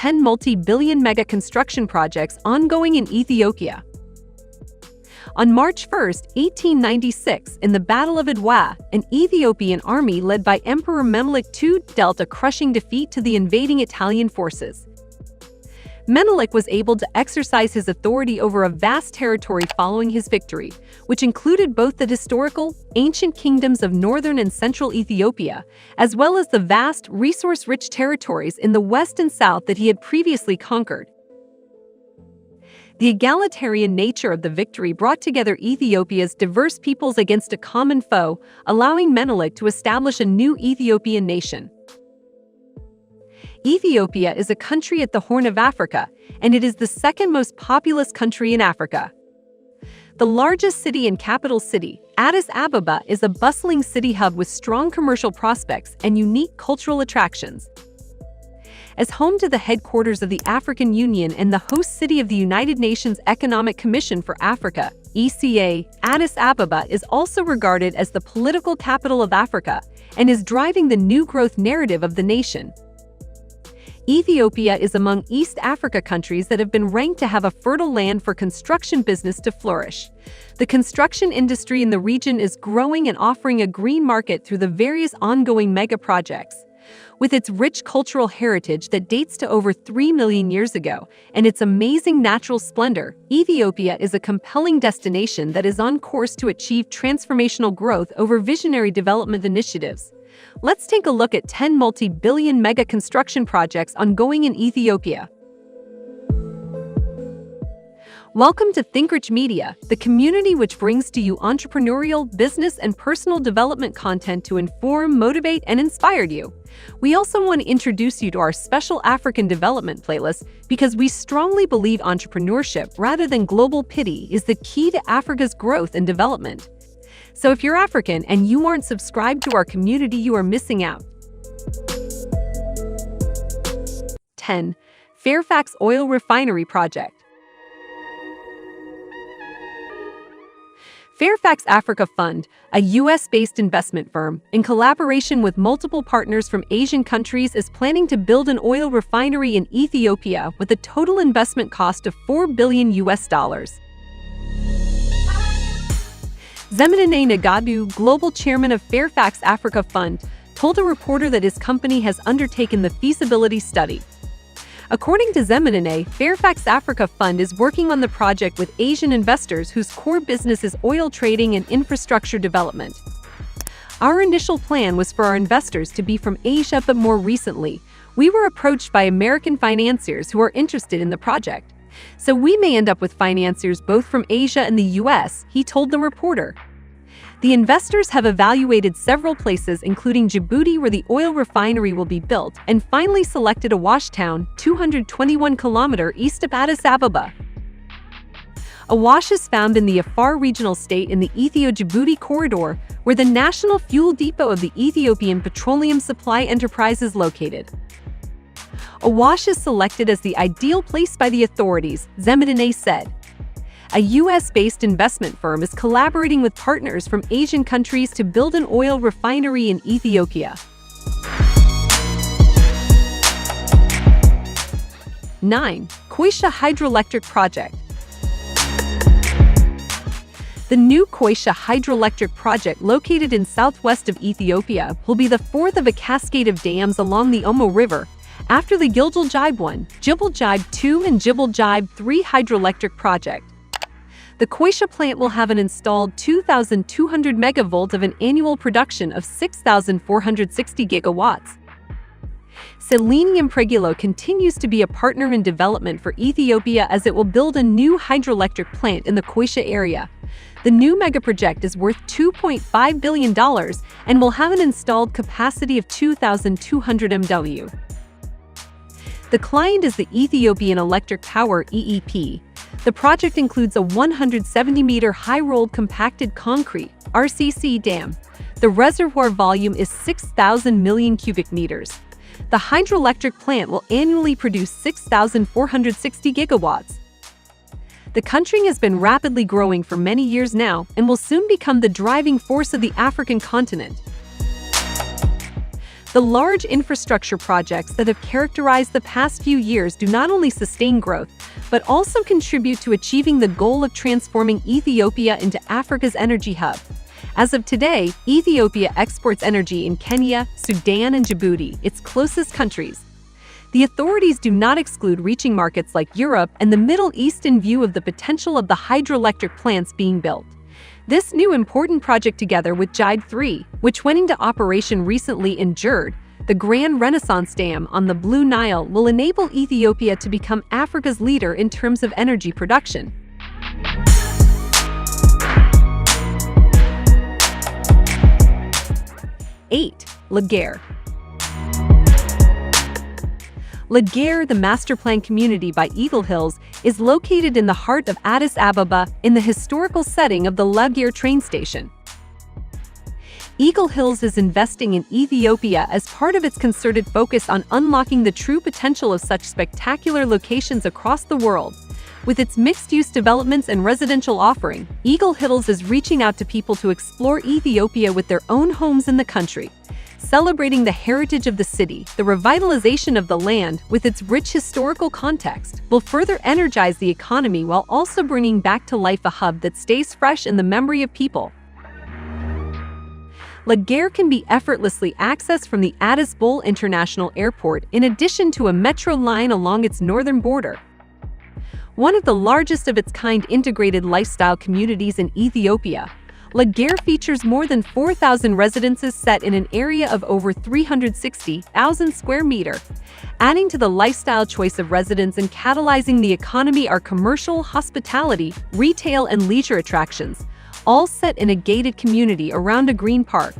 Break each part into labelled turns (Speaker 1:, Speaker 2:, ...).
Speaker 1: 10 multi-billion mega construction projects ongoing in Ethiopia. On March 1, 1896, in the Battle of Adwa, an Ethiopian army led by Emperor Menelik II dealt a crushing defeat to the invading Italian forces. Menelik was able to exercise his authority over a vast territory following his victory, which included both the historical, ancient kingdoms of northern and central Ethiopia, as well as the vast, resource-rich territories in the west and south that he had previously conquered. The egalitarian nature of the victory brought together Ethiopia's diverse peoples against a common foe, allowing Menelik to establish a new Ethiopian nation. Ethiopia is a country at the Horn of Africa, and it is the second most populous country in Africa. The largest city and capital city, Addis Ababa, is a bustling city hub with strong commercial prospects and unique cultural attractions. As home to the headquarters of the African Union and the host city of the United Nations Economic Commission for Africa, ECA, Addis Ababa is also regarded as the political capital of Africa and is driving the new growth narrative of the nation. Ethiopia is among East Africa countries that have been ranked to have a fertile land for construction business to flourish. The construction industry in the region is growing and offering a green market through the various ongoing mega projects. With its rich cultural heritage that dates to over 3 million years ago and its amazing natural splendor, Ethiopia is a compelling destination that is on course to achieve transformational growth over visionary development initiatives. Let's take a look at 10 multi-billion mega construction projects ongoing in Ethiopia. Welcome to ThinkRich Media, the community which brings to you entrepreneurial, business, and personal development content to inform, motivate, and inspire you. We also want to introduce you to our special African development playlist because we strongly believe entrepreneurship rather than global pity is the key to Africa's growth and development. So if you're African and you aren't subscribed to our community, you are missing out. 10. Fairfax Oil Refinery Project. Fairfax Africa Fund, a U.S.-based investment firm, in collaboration with multiple partners from Asian countries, is planning to build an oil refinery in Ethiopia with a total investment cost of $4 billion. Zemenene Nagadu, global chairman of Fairfax Africa Fund, told a reporter that his company has undertaken the feasibility study. According to Zemenene, Fairfax Africa Fund is working on the project with Asian investors whose core business is oil trading and infrastructure development. Our initial plan was for our investors to be from Asia, but more recently, we were approached by American financiers who are interested in the project. So we may end up with financiers both from Asia and the US, he told the reporter. The investors have evaluated several places, including Djibouti, where the oil refinery will be built, and finally selected Awash town, 221 km east of Addis Ababa. Awash is found in the Afar regional state in the Ethio-Djibouti corridor, where the national fuel depot of the Ethiopian Petroleum Supply Enterprise is located. Awash is selected as the ideal place by the authorities, Zemenene said. A U.S.-based investment firm is collaborating with partners from Asian countries to build an oil refinery in Ethiopia. 9. Koisha Hydroelectric Project. The new Koisha Hydroelectric Project, located in southwest of Ethiopia, will be the fourth of a cascade of dams along the Omo River, after the Gilgil Gibe 1, Gilgil Gibe 2, and Gilgil Gibe 3 hydroelectric project. The Koisha plant will have an installed 2,200 megavolt of an annual production of 6,460 gigawatts. Selenium Pregilo continues to be a partner in development for Ethiopia as it will build a new hydroelectric plant in the Koisha area. The new megaproject is worth $2.5 billion and will have an installed capacity of 2,200 MW. The client is the Ethiopian Electric Power (EEP). The project includes a 170-meter high-rolled compacted concrete (RCC) dam. The reservoir volume is 6,000 million cubic meters. The hydroelectric plant will annually produce 6,460 gigawatts. The country has been rapidly growing for many years now and will soon become the driving force of the African continent. The large infrastructure projects that have characterized the past few years do not only sustain growth, but also contribute to achieving the goal of transforming Ethiopia into Africa's energy hub. As of today, Ethiopia exports energy in Kenya, Sudan, and Djibouti, its closest countries. The authorities do not exclude reaching markets like Europe and the Middle East in view of the potential of the hydroelectric plants being built. This new important project, together with Ethioadd 3, which went into operation recently in Ethioadd, the Grand Renaissance Dam on the Blue Nile, will enable Ethiopia to become Africa's leader in terms of energy production. Eight, Lagare. Lagare, the master plan community by Eagle Hills, is located in the heart of Addis Ababa in the historical setting of the Lagare train station. Eagle Hills is investing in Ethiopia as part of its concerted focus on unlocking the true potential of such spectacular locations across the world. With its mixed-use developments and residential offering, Eagle Hills is reaching out to people to explore Ethiopia with their own homes in the country. Celebrating the heritage of the city, the revitalization of the land, with its rich historical context, will further energize the economy while also bringing back to life a hub that stays fresh in the memory of people. Lagare can be effortlessly accessed from the Addis Ababa International Airport in addition to a metro line along its northern border. One of the largest of its kind integrated lifestyle communities in Ethiopia, Lagare features more than 4,000 residences set in an area of over 360,000 square meters. Adding to the lifestyle choice of residents and catalyzing the economy are commercial, hospitality, retail, and leisure attractions, all set in a gated community around a green park.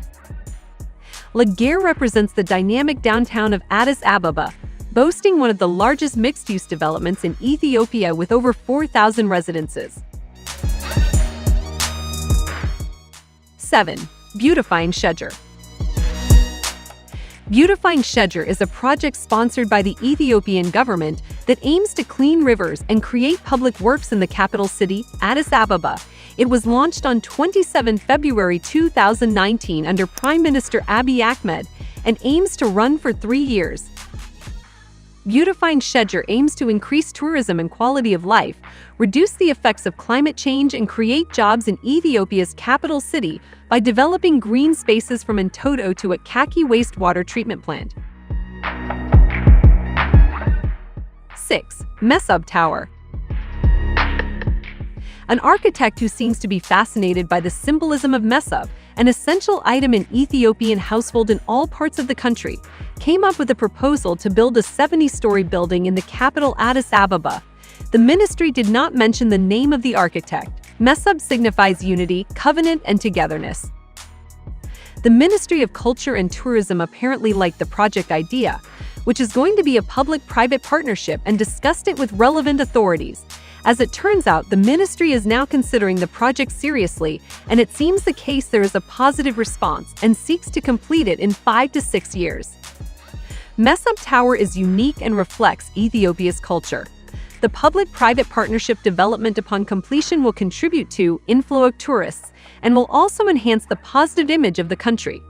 Speaker 1: Lagare represents the dynamic downtown of Addis Ababa, boasting one of the largest mixed-use developments in Ethiopia with over 4,000 residences. 7. Beautifying Shedger. Beautifying Shedger is a project sponsored by the Ethiopian government that aims to clean rivers and create public works in the capital city, Addis Ababa. It was launched on 27 February 2019 under Prime Minister Abiy Ahmed and aims to run for 3 years. Beautifying Shedger aims to increase tourism and quality of life, reduce the effects of climate change, and create jobs in Ethiopia's capital city by developing green spaces from Entoto to a Kaki wastewater treatment plant. 6. Mesab Tower. An architect who seems to be fascinated by the symbolism of mesab, an essential item in Ethiopian household in all parts of the country, came up with a proposal to build a 70-story building in the capital Addis Ababa. The ministry did not mention the name of the architect. Mesab signifies unity, covenant, and togetherness. The Ministry of Culture and Tourism apparently liked the project idea, which is going to be a public-private partnership, and discussed it with relevant authorities. As it turns out, the ministry is now considering the project seriously, and it seems the case there is a positive response and seeks to complete it in 5 to 6 years. Mesab Tower is unique and reflects Ethiopia's culture. The public-private partnership development upon completion will contribute to inflow of tourists and will also enhance the positive image of the country.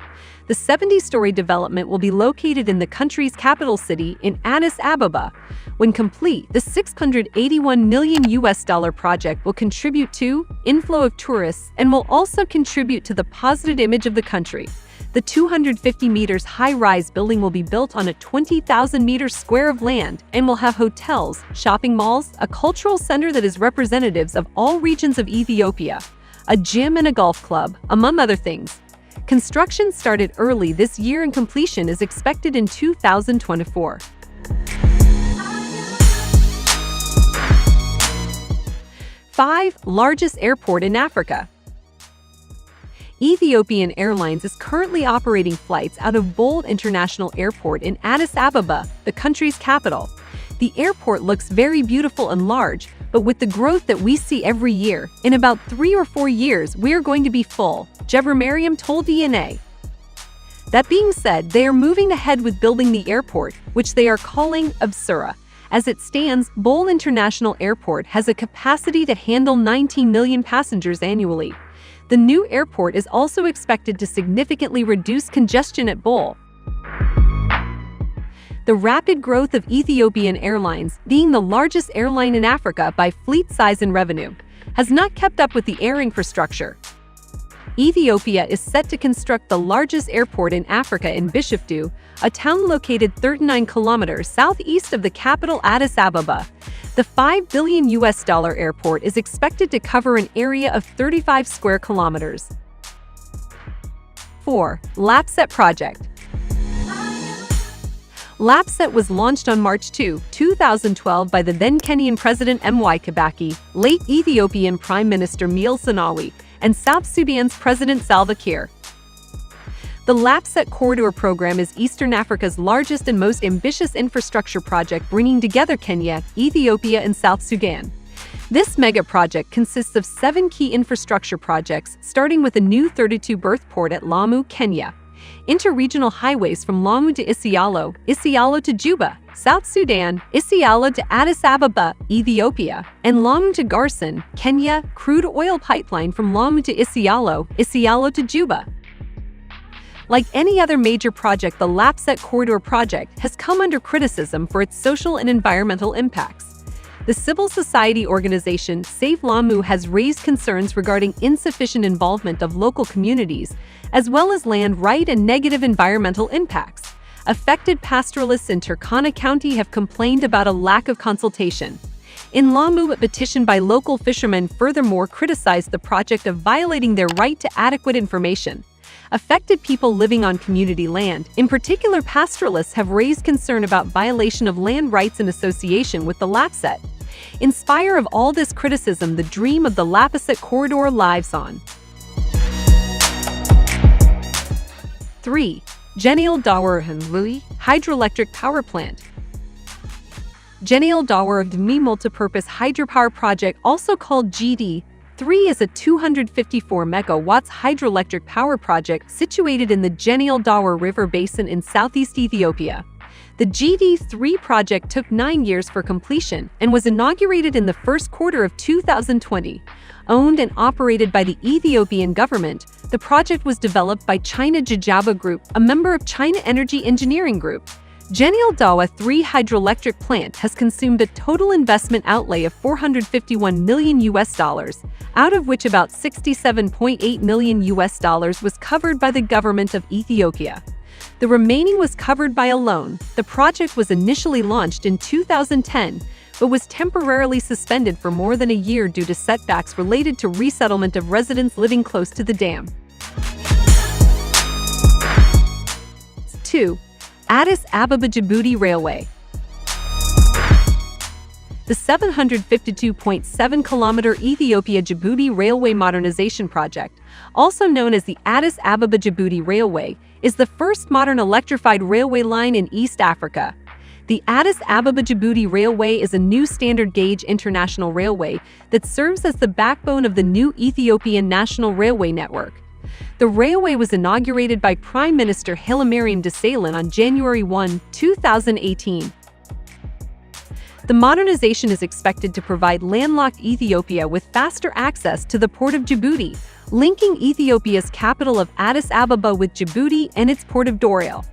Speaker 1: The 70-story development will be located in the country's capital city in Addis Ababa. When complete, the $681 million project will contribute to inflow of tourists and will also contribute to the positive image of the country. The 250 meters high-rise building will be built on a 20,000 meters square of land and will have hotels, shopping malls, a cultural center that is representatives of all regions of Ethiopia, a gym, and a golf club, among other things. Construction started early this year and completion is expected in 2024. 5. Largest airport in Africa. Ethiopian Airlines is currently operating flights out of Bole International Airport in Addis Ababa, the country's capital. The airport looks very beautiful and large, but with the growth that we see every year, in about 3 or 4 years we are going to be full, Jebra Mariam told DNA. That being said, they are moving ahead with building the airport, which they are calling Absura. As it stands, Bole International Airport has a capacity to handle 19 million passengers annually. The new airport is also expected to significantly reduce congestion at Bole. The rapid growth of Ethiopian Airlines, being the largest airline in Africa by fleet size and revenue, has not kept up with the air infrastructure. Ethiopia is set to construct the largest airport in Africa in Bishoftu, a town located 39 kilometers southeast of the capital Addis Ababa. The $5 billion airport is expected to cover an area of 35 square kilometers. 4. LAPSSET Project. LAPSSET was launched on March 2, 2012 by the then Kenyan President M.Y. Kibaki, late Ethiopian Prime Minister Meles Zenawi, and South Sudan's President Salva Kiir. The LAPSSET Corridor program is Eastern Africa's largest and most ambitious infrastructure project, bringing together Kenya, Ethiopia, and South Sudan. This mega project consists of 7 key infrastructure projects, starting with a new 32-berth port at Lamu, Kenya, interregional highways from Lamu to Isiolo, Isiolo to Juba, South Sudan, Isiolo to Addis Ababa, Ethiopia, and Lamu to Garsen, Kenya, crude oil pipeline from Lamu to Isiolo, Isiolo to Juba. Like any other major project, the LAPSSET Corridor project has come under criticism for its social and environmental impacts. The civil society organization Save Lamu has raised concerns regarding insufficient involvement of local communities, as well as land right and negative environmental impacts. Affected pastoralists in Turkana County have complained about a lack of consultation. In Lamu, a petition by local fishermen furthermore criticized the project of violating their right to adequate information. Affected people living on community land, in particular pastoralists, have raised concern about violation of land rights in association with the LAPSSET. In spite of all this criticism, the dream of the LAPSSET Corridor lives on. 3. General Dawar Louis Hydroelectric Power Plant. General Dawar Multipurpose Hydropower Project, also called GD3, is a 254 megawatts hydroelectric power project situated in the General Dawar River Basin in southeast Ethiopia. The GD3 project took 9 years for completion and was inaugurated in the first quarter of 2020. Owned and operated by the Ethiopian government, the project was developed by China Jijaba Group, a member of China Energy Engineering Group. General Dawar 3 hydroelectric plant has consumed a total investment outlay of $451 million, out of which about $67.8 million was covered by the government of Ethiopia. The remaining was covered by a loan. The project was initially launched in 2010, but was temporarily suspended for more than a year due to setbacks related to resettlement of residents living close to the dam. 2. Addis Ababa-Djibouti Railway. The 752.7-kilometer Ethiopia-Djibouti Railway Modernization Project, also known as the Addis Ababa-Djibouti Railway, is the first modern electrified railway line in East Africa. The Addis Ababa-Djibouti Railway is a new standard-gauge international railway that serves as the backbone of the new Ethiopian National Railway Network. The railway was inaugurated by Prime Minister Hailemariam Desalegn on January 1, 2018. The modernization is expected to provide landlocked Ethiopia with faster access to the port of Djibouti, linking Ethiopia's capital of Addis Ababa with Djibouti and its port of Dorel.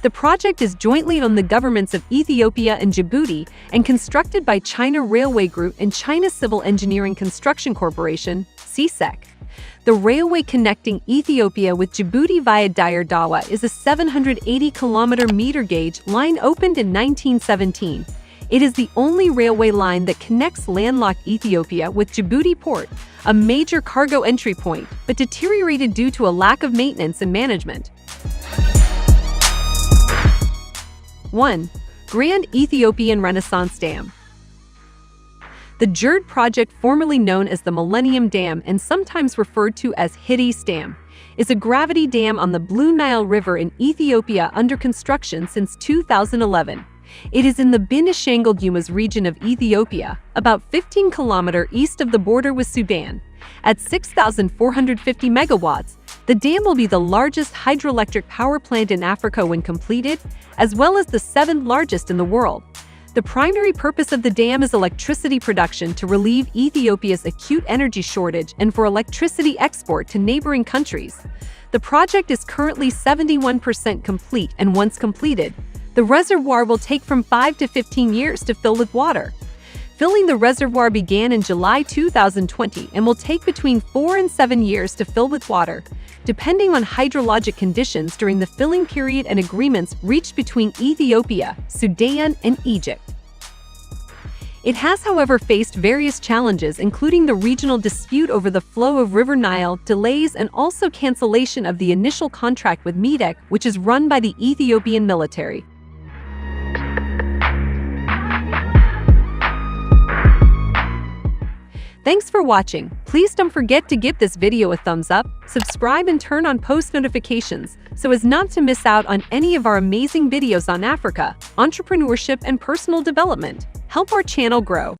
Speaker 1: The project is jointly owned the governments of Ethiopia and Djibouti and constructed by China Railway Group and China Civil Engineering Construction Corporation, CSEC. The railway connecting Ethiopia with Djibouti via Dire Dawa is a 780-kilometer meter gauge line opened in 1917. It is the only railway line that connects landlocked Ethiopia with Djibouti port, a major cargo entry point, but deteriorated due to a lack of maintenance and management. 1. Grand Ethiopian Renaissance Dam. The Ethioadd project, formerly known as the Millennium Dam and sometimes referred to as Addis Dam, is a gravity dam on the Blue Nile River in Ethiopia under construction since 2011. It is in the Benishangul Gumuz region of Ethiopia, about 15 kilometers east of the border with Sudan. At 6,450 megawatts, the dam will be the largest hydroelectric power plant in Africa when completed, as well as the 7th largest in the world. The primary purpose of the dam is electricity production to relieve Ethiopia's acute energy shortage and for electricity export to neighboring countries. The project is currently 71% complete, and once completed, The reservoir will take from 5 to 15 years to fill with water. Filling the reservoir began in July 2020 and will take between 4 and 7 years to fill with water, depending on hydrologic conditions during the filling period and agreements reached between Ethiopia, Sudan, and Egypt. It has, however, faced various challenges, including the regional dispute over the flow of River Nile, delays, and also cancellation of the initial contract with MEDEC, which is run by the Ethiopian military. Thanks for watching. Please don't forget to give this video a thumbs up, subscribe, and turn on post notifications so as not to miss out on any of our amazing videos on Africa, entrepreneurship, and personal development. Help our channel grow.